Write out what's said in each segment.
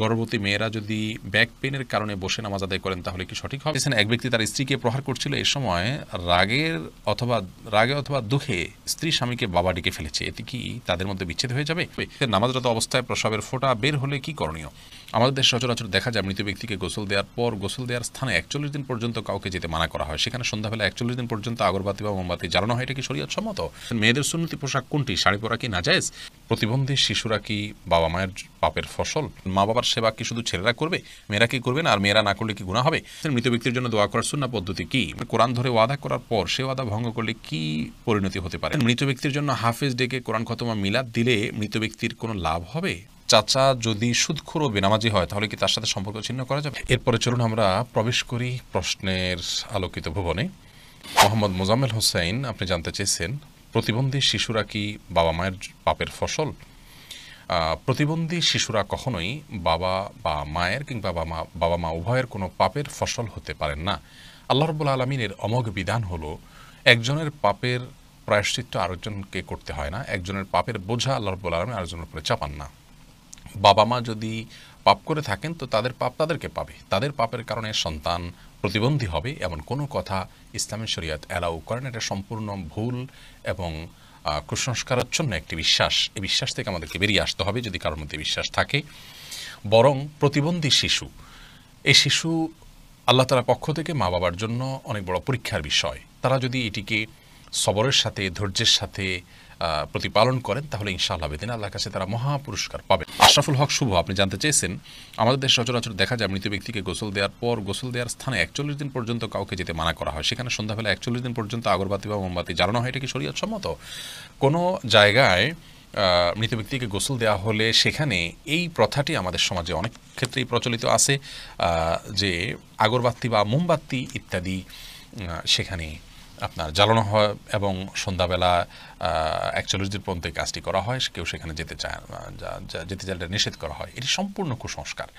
গর্ভবতী মেয়েরা যদি ব্যাক পেনের কারণে বসে নামাজ আদায় করেন তাহলে কি সঠিক হবে? এক ব্যক্তি তার স্ত্রীকে প্রহার করছিল, এ সময় রাগে অথবা দুঃখে স্ত্রী স্বামীকে বাবা ডেকে ফেলেছে, এতে কি তাদের মধ্যে বিচ্ছেদ হয়ে যাবে? নামাজরত অবস্থায় প্রস্রাবের ফোঁটা বের হলে কি করণীয়? আমাদের দেশে সচরাচর দেখা যায় মৃত ব্যক্তিকে গোসল দেওয়ার পর গোসল দেওয়ার স্থানে 41 দিন পর্যন্ত কাউকে যেতে মানা করা হয়। সেখানে সন্ধ্যাবেলা 41 দিন পর্যন্ত আগরবাতি বা মোমবাতি জ্বালানো হয়। এটা কি শরীয়ত সম্মত? মেয়েদের সুন্নতি পোশাক কোনটি? শাড়ি পরা কি নাজায়েজ? প্রতিবন্ধী শিশুরা কি বাবা মায়ের পাপের ফসল? মা বাবার সেবা কি শুধু ছেলেরা করবে, মেয়েরা কি করবে না? আর মেয়েরা না করলে কি গুনাহ হবে? মৃত ব্যক্তির জন্য দোয়া করার সুন্নাহ পদ্ধতি কি? কোরআন ধরে ওয়াদা করার পর সে ওয়াদা ভঙ্গ করলে কি পরিণতি হতে পারে? মৃত ব্যক্তির জন্য হাফেজ ডেকে কোরআন খতম মিলাদ দিলে মৃত ব্যক্তির কোনো লাভ হবে? চাচা যদি সুদখোর ও বেনামাজি হয় তাহলে কি তার সাথে সম্পর্ক ছিন্ন করা যাবে? এরপরে চলুন আমরা প্রবেশ করি প্রশ্নের আলোকিত ভুবনে। মোহাম্মদ মোজাম্মেল হোসেন আপনি জানতে চেয়েছেন, প্রতিবন্ধী শিশুরা কি বাবা মায়ের পাপের ফসল? প্রতিবন্ধী শিশুরা কখনোই বাবা বা মায়ের কিংবা বাবা মা উভয়ের কোনো পাপের ফসল হতে পারেন না। আল্লাহ রাব্বুল আলামিনের অমোঘ বিধান হলো, একজনের পাপের প্রায়শ্চিত্ত আরেকজনকে করতে হয় না, একজনের পাপের বোঝা আল্লাহ রাব্বুল আলামিন আরেকজনের উপরে চাপান না। বাবা মা যদি পাপ করে থাকেন তো তাদের পাপ তাদেরকে পাবে, তাদের পাপের কারণে সন্তান প্রতিবন্ধী হবে এমন কোনো কথা ইসলামী শরীয়ত অ্যালাউ করেন। এটা সম্পূর্ণ ভুল এবং কুসংস্কারাচ্ছন্ন একটি বিশ্বাস। এই বিশ্বাস থেকে আমাদেরকে বেরিয়ে আসতে হবে যদি কারোর মধ্যে বিশ্বাস থাকে। বরং প্রতিবন্ধী শিশু, এই শিশু আল্লাহ তাআলার পক্ষ থেকে মা বাবার জন্য অনেক বড় পরীক্ষার বিষয়। তারা যদি এটিকে সবরের সাথে ধৈর্যের সাথে প্রতিপালন করেন তাহলে ইনশাআল্লাহ বেদিন আল্লাহর কাছে তারা মহা পুরস্কার পাবে। আশরাফুল হক শুভ আপনি জানতে চেয়েছেন, আমাদের দেশে সচরাচর দেখা যায় মৃত ব্যক্তিকে গোসল দেওয়ার পর গোসল দেওয়ার স্থানে 41 দিন পর্যন্ত কাউকে যেতে মানা করা হয়। সেখানে সন্ধ্যাবেলা 41 দিন পর্যন্ত আগরবাতি বা মোমবাতি জ্বালানো হয়। এটা কি শরীয়ত সম্মত? কোনো জায়গায় মৃত ব্যক্তিকে গোসল দেওয়া হলে সেখানে এই প্রথাটি আমাদের সমাজে অনেক ক্ষেত্রেই প্রচলিত আছে যে আগরবাতি বা মোমবাতি ইত্যাদি সেখানে আপনার জ্বালানো হয় এবং সন্ধ্যাবেলা 41 দিন পর্যন্ত কাজটি করা হয়। কেউ সেখানে যেতে চাইলে নিষেধ করা হয়। এটি সম্পূর্ণ কুসংস্কার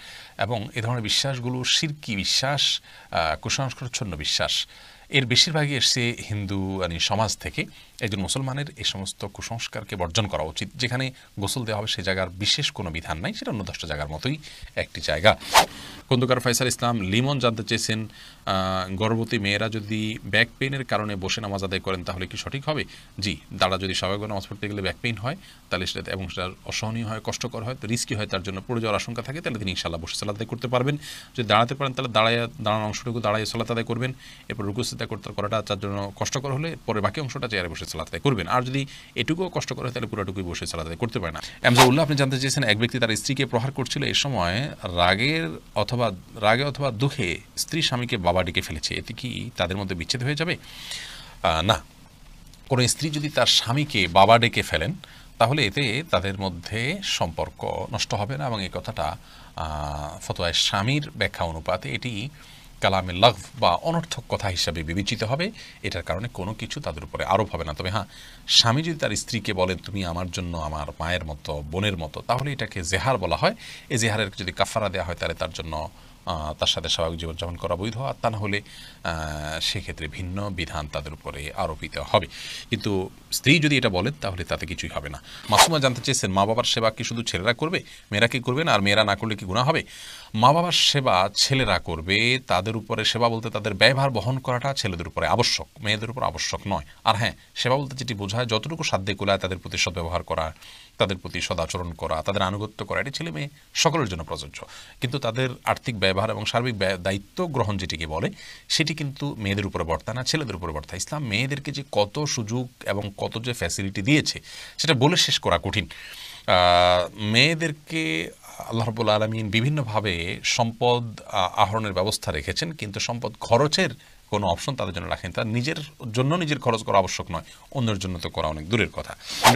এবং এ ধরনের বিশ্বাসগুলো শিরকি বিশ্বাস, কুসংস্কারাচ্ছন্ন বিশ্বাস। এর বেশিরভাগই এসছে হিন্দু সমাজ থেকে। একজন মুসলমানের এই সমস্ত কুসংস্কারকে বর্জন করা উচিত। যেখানে গোসল দেওয়া হবে সে জায়গার বিশেষ কোনো বিধান নাই, সেটা অন্য 10টা জায়গার মতোই একটি জায়গা। খন্দকার ফয়সাল ইসলাম লিমন জানতে চেয়েছেন, গর্ভবতী মেয়েরা যদি ব্যাক পেইনের কারণে বসে নামাজ আদায় করেন তাহলে কি সঠিক হবে? জি, দাঁড়া যদি স্বাভাবিকভাবে নামাজ পড়তে গেলে ব্যাক পেইন হয় তাহলে সেটা এবং সেটা অসহনীয় হয়, কষ্টকর হয়, রিস্কি হয়, তার জন্য পড়ে যাওয়ার আশঙ্কা থাকে, তাহলে তিনি ইনশাআল্লাহ বসে সালাত আদায় করতে পারবেন। যদি দাঁড়াতে পারেন তাহলে দাঁড়ানোর অংশটুকু দাঁড়ায় সালাত আদায় করবেন। এরপর রুকু সিজদা করাটা তার জন্য কষ্টকর হলে পরে বাকি অংশটা চেয়ারে বসে সালাত আদায় করবেন। আর যদি এটুকুও কষ্টকর হয় তাহলে পুরোটুকুই বসে সালাত আদায় করতে পারে না। এমজাউল্লাহ আপনি জানতে চেয়েছেন, এক ব্যক্তি তার স্ত্রীকে প্রহার করছিল, এ সময় রাগে অথবা দুঃখে স্ত্রী স্বামীকে বাবা ডেকে ফেলেছে, এতে কি তাদের মধ্যে বিচ্ছেদ হয়ে যাবে? না, কোনো স্ত্রী যদি তার স্বামীকে বাবা ডেকে ফেলেন তাহলে এতে তাদের মধ্যে সম্পর্ক নষ্ট হবে না এবং এই কথাটা ফতোয়ায়ে স্বামীর ব্যাখ্যা অনুপাতে এটি কালামে লাগভ বা অনর্থক কথা হিসাবে বিবেচিত হবে। এটার কারণে কোনো কিছু তাদের উপরে আরোপ হবে না। তবে হ্যাঁ, স্বামী যদি তার স্ত্রীকে বলেন তুমি আমার জন্য আমার মায়ের মতো, বোনের মতো, তাহলে এটাকে জেহার বলা হয়। এই জেহারের যদি কাফারা দেওয়া হয় তাহলে তার জন্য তার সাথে স্বাভাবিক জীবনযাপন করা বৈধ, আর তা না হলে সেক্ষেত্রে ভিন্ন বিধান তাদের উপরে আরোপিত হবে। কিন্তু স্ত্রী যদি এটা বলেন তাহলে তাতে কিছুই হবে না। মাসুমা জানতে চেয়েছেন, মা বাবার সেবা কি শুধু ছেলেরা করবে, মেয়েরা কি করবে না? আর মেয়েরা না করলে কি গুনাহ হবে? মা বাবার সেবা ছেলেরা করবে, তাদের উপরে সেবা বলতে তাদের ব্যয়ভার বহন করাটা ছেলেদের উপরে আবশ্যক, মেয়েদের উপর আবশ্যক নয়। আর হ্যাঁ, সেবা বলতে যেটি বোঝায় যতটুকু সাধ্যে কুলায় তাদের প্রতি সদ্ব্যবহার করা, তাদের প্রতি সদাচরণ করা, তাদের আনুগত্য করা, এটি ছেলে মেয়ে সকলের জন্য প্রযোজ্য। কিন্তু তাদের আর্থিক ব্যবহার এবং সার্বিক দায়িত্ব গ্রহণ যেটিকে বলে সেটি কিন্তু মেয়েদের উপরে বর্তায় না, ছেলেদের উপরে বর্তায়। ইসলাম মেয়েদেরকে যে কত সুযোগ এবং কত যে ফ্যাসিলিটি দিয়েছে সেটা বলে শেষ করা কঠিন। মেয়েদেরকে আল্লাহ রাব্বুল আলামিন বিভিন্নভাবে সম্পদ আহরণের ব্যবস্থা রেখেছেন, কিন্তু সম্পদ খরচের কোনো অপশন তাদের জন্য রাখেন। তার নিজের জন্য নিজের খরচ করা আবশ্যক নয়, অন্যের জন্য তো করা অনেক দূরের কথা।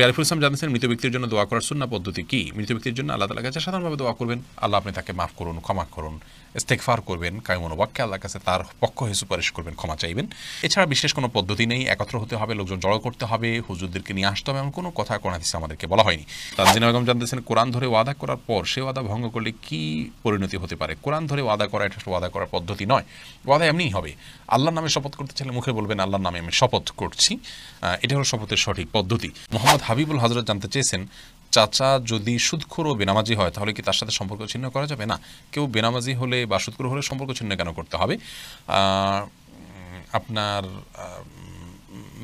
আরিফুল ইসলাম জানতেছেন, মৃত ব্যক্তির জন্য দোয়া করার সুন্নাহ পদ্ধতি কি? মৃত ব্যক্তির জন্য আল্লাহ তাআলার কাছে সাধারণভাবে দোয়া করবেন, আল্লাহ আপনি তাকে মাফ করুন, ক্ষমা করুন, ইস্তেগফার করবেন, কায়মন ওয়াক্যে আল্লাহর কাছে তার পক্ষ হয়ে সুপারিশ করবেন, ক্ষমা চাইবেন। এছাড়া বিশেষ কোনো পদ্ধতি নেই। একত্র হতে হবে, লোকজন জড়ো করতে হবে, হুজুরদেরকে নিয়ে আসতে হবে, এমন কোনো কথা কোরআন হাদিসে আমাদেরকে বলা হয়নি। তানজিনা বেগম জানতেছেন, কোরআন ধরে ওয়াদা করার পর সে ওয়াদা ভঙ্গ করলে কি পরিণতি হতে পারে? কোরআন ধরে ওয়াদা করা এটা ওয়াদা করার পদ্ধতি নয়, ওয়াদা এমনিই হবে। আল্লাহর নামে শপথ করতে চাইলে মুখে বলবেন আল্লাহর নামে আমি শপথ করছি, এটা হলো শপথের সঠিক পদ্ধতি। মোহাম্মদ হাবিবুল হযরত জানতে চেয়েছেন, চাচা যদি সুদখোর ও বেনামাজি হয় তাহলে কি তার সাথে সম্পর্ক ছিন্ন করা যাবে? না, কেউ বেনামাজি হলে বা সুদখোর হলে সম্পর্ক ছিন্ন কেন করতে হবে? আপনার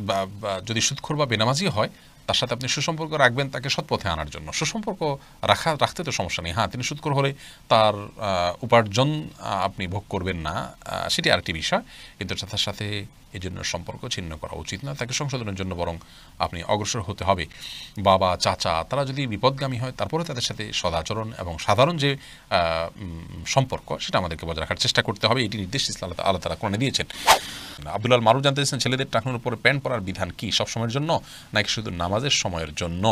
বা যদি সুদখোর বা বেনামাজি হয় তার সাথে আপনি সুসম্পর্ক রাখবেন তাকে সৎপথে আনার জন্য। সুসম্পর্ক রাখতে তো সমস্যা নেই। হ্যাঁ, তিনি সুদখোর হলে তার উপার্জন আপনি ভোগ করবেন না, সেটি আরেকটি বিষয়, কিন্তু তার সাথে এই জন্য সম্পর্ক ছিন্ন করা উচিত না। তাকে সংশোধনের জন্য বরং আপনি অগ্রসর হতে হবে। বাবা চাচা তারা যদি বিপদগামী হয় তারপরে তাদের সাথে সদাচরণ এবং সাধারণ যে সম্পর্ক সেটা আমাদেরকে বজায় রাখার চেষ্টা করতে হবে। এটি নির্দেশ ইসলাম আল্লাহ তাআলা কোরআনে দিয়েছেন। আব্দুল্লাহ মারুফ জানতে চাইছেন ছেলেদের টাকনুর উপরে প্যান্ট পরার বিধান কি সব সময়ের জন্য নাকি শুধু নামাজের সময়ের জন্য?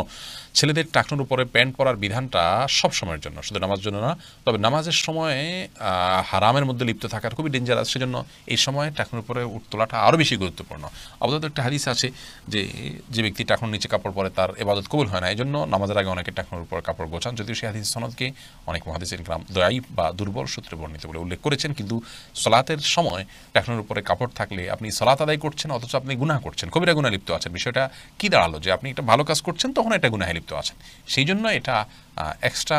ছেলেদের টাকনুর উপরে প্যান্ট পরার বিধানটা সব সময়ের জন্য, শুধু নামাজের জন্য না। তবে নামাজের সময়ে হারামের মধ্যে লিপ্ত থাকার খুবই ডেঞ্জারাস, সেজন্য এই সময় টাকনুর উপরে তোলাটা আরও বেশি গুরুত্বপূর্ণ। আপাতত একটা হাদিস আছে যে ব্যক্তি টাকনুর নিচে কাপড় পরে তার ইবাদত কবুল হয় না, এই জন্য নামাজের আগে অনেকে টাকনুর উপর কাপড় গোছান, যদিও সেই হাদিস সনদকে অনেক মুহাদ্দিসিন কিরাম দাঈফ বা দুর্বল সূত্রে বর্ণিত বলে উল্লেখ করেছেন। কিন্তু সালাতের সময় টাকনুর উপরে কাপড় থাকলে আপনি সালাত আদায় করছেন অথচ আপনি গুনাহ করছেন, কবিরা গুনাহে লিপ্ত আছেন। বিষয়টা কি দাঁড়ালো যে আপনি একটা ভালো কাজ করছেন তখন এটা গুনাহে লিপ্ত আছেন, সেই জন্য এটা এক্সট্রা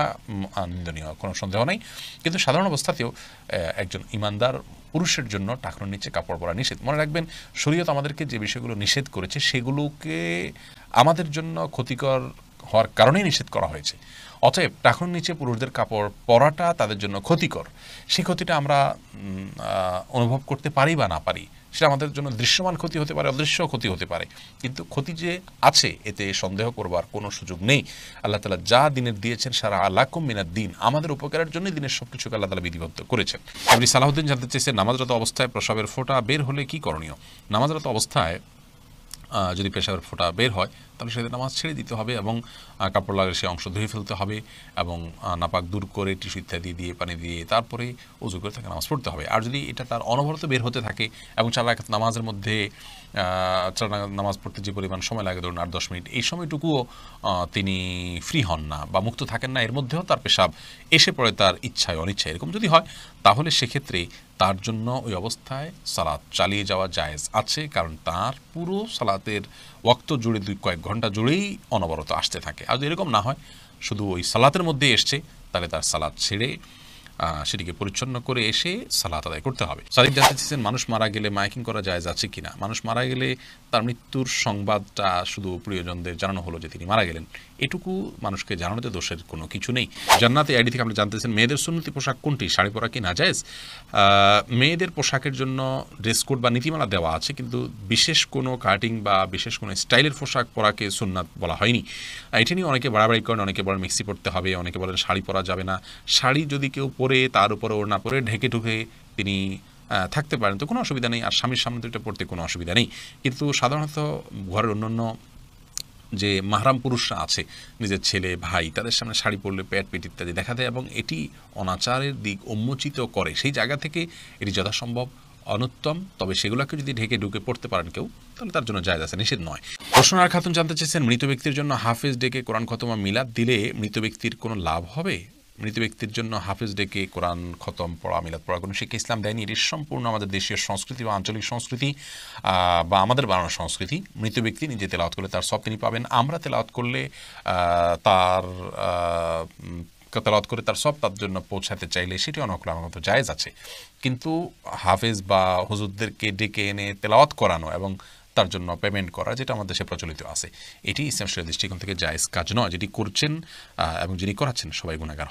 নিন্দনীয়, কোনো সন্দেহ নেই। কিন্তু সাধারণ অবস্থাতেও একজন ইমানদার পুরুষের জন্য টাকনুর নিচে কাপড় পরা নিষেধ। মনে রাখবেন, শরীয়ত আমাদেরকে যে বিষয়গুলো নিষেধ করেছে সেগুলোকে আমাদের জন্য ক্ষতিকর হওয়ার কারণেই নিষেধ করা হয়েছে। অতএব টাকনুর নিচে পুরুষদের কাপড় পরাটা তাদের জন্য ক্ষতিকর, সেই ক্ষতিটা আমরা অনুভব করতে পারি বা না পারি, সেটা আমাদের জন্য দৃশ্যমান ক্ষতি হতে পারে, অদৃশ্য ক্ষতি হতে পারে, কিন্তু ক্ষতি যে আছে এতে সন্দেহ করবার কোনো সুযোগ নেই। আল্লাহ তাআলা যা দিনের দিয়েছেন সারা আলাকুম মিনাদ দিন, আমাদের উপকারের জন্যই দিনের সব কিছুকে আল্লাহ তাআলা বিধিবদ্ধ করেছেন। এমনি সালাহুদ্দিন জানতে চেয়েছেন নামাজরত অবস্থায় প্রসাবের ফোঁটা বের হলে কি করণীয়? নামাজরত অবস্থায় যদি পেশাবের ফোঁটা বের হয় তাহলে সেদিন নামাজ ছেড়ে দিতে হবে এবং কাপড় লাগলে সে অংশ ধুয়ে ফেলতে হবে এবং নাপাক দূর করে টিস্যু ইত্যাদি দিয়ে পানি দিয়ে তারপরে উজু করে তাকে নামাজ পড়তে হবে। আর যদি এটা তার অনবরত বের হতে থাকে এবং 4 রাকাত নামাজের মধ্যে 4 রাকাত নামাজ পড়তে যে পরিমাণ সময় লাগে, ধরুন 8-10 মিনিট, এই সময়টুকুও তিনি ফ্রি হন না বা মুক্ত থাকেন না, এর মধ্যেও তার পেশাব এসে পড়ে তার ইচ্ছায় অনিচ্ছায়, এরকম যদি হয় তাহলে সেক্ষেত্রে তার জন্য ওই অবস্থায় সালাত চালিয়ে যাওয়া জায়েজ আছে, কারণ তার পুরো সালাতের ওয়াক্ত জুড়ে কয়েক ঘন্টা জুড়েই অনবরত আসতে থাকে। আর যদি এরকম না হয়, শুধু ওই সালাতের মধ্যে এসছে, তাহলে তার সালাত ছেড়ে সেটিকে পরিচ্ছন্ন করে এসে সালাত আদায় করতে হবে। সাদিক জানতে চেয়েছেন মানুষ মারা গেলে মাইকিং করা জায়েজ আছে কিনা? মানুষ মারা গেলে তার মৃত্যুর সংবাদটা শুধু প্রিয়জনদের জানানো হলো যে তিনি মারা গেলেন, এটুকু মানুষকে জানানোতে দোষের কোনো কিছু নেই। জান্নাতে আইডি থেকে আপনি জানতেছেন মেয়েদের সুন্নতি পোশাক কোনটি, শাড়ি পরা কি নাজায়েজ? মেয়েদের পোশাকের জন্য ড্রেস কোড বা নীতিমালা দেওয়া আছে, কিন্তু বিশেষ কোনো কাটিং বা বিশেষ কোনো স্টাইলের পোশাক পরাকে সুন্নাত বলা হয়নি। এটা নিয়ে অনেকে বাড়াবাড়ি করেন, অনেকে বলেন মিক্সি পরতে হবে, অনেকে বলেন শাড়ি পরা যাবে না। শাড়ি যদি কেউ পরে তার উপরে ওড়না পরে ঢেকে ঢুকে তিনি থাকতে পারেন তো কোনো অসুবিধা নেই, আর স্বামীর সামনে তো এটা পড়তে কোনো অসুবিধা নেই। কিন্তু সাধারণত ঘরের অন্যান্য যে মাহরাম পুরুষরা আছে, নিজের ছেলে ভাই, তাদের সামনে শাড়ি পরলে পেট পেট ইত্যাদি দেখা দেয় এবং এটি অনাচারের দিক উন্মোচিত করে, সেই জায়গা থেকে এটি যথাসম্ভব অনুত্তম। তবে সেগুলোকে যদি ঢেকে ঢুকে পড়তে পারেন কেউ, তাহলে তার জন্য জায়েজ আছে, নিষেধ নয়। রোশনার খাতুন জানতে চেয়েছেন মৃত ব্যক্তির জন্য হাফেজ ডেকে কোরআন খতম মিলাদ দিলে মৃত ব্যক্তির কোনো লাভ হবে? মৃত ব্যক্তির জন্য হাফেজ ডেকে কোরআন খতম পড়া মিলাদ পড়া কোনো শিক্ষা ইসলাম দেয়নি। এটি সম্পূর্ণ আমাদের দেশীয় সংস্কৃতি বা আঞ্চলিক সংস্কৃতি বা আমাদের বানানো সংস্কৃতি। মৃত ব্যক্তি নিজে তেলাওয়াত করলে তার সব তিনি পাবেন, আমরা তেলাওয়াত করলে তার তেলাওয়াত করে তার সব তার জন্য পৌঁছাতে চাইলে সেটি অনকল আমার মতো জায়েজ আছে। কিন্তু হাফেজ বা হুজুরদেরকে ডেকে এনে তেলাওয়াত করানো এবং তার জন্য পেমেন্ট করা, যেটা আমাদের দেশে প্রচলিত আছে, এটি ইসলাম শরীয়তের দৃষ্টিকোণ থেকে জায়েজ কাজ নয়। যেটি করছেন এবং যিনি করাচ্ছেন সবাই গুনাহগার।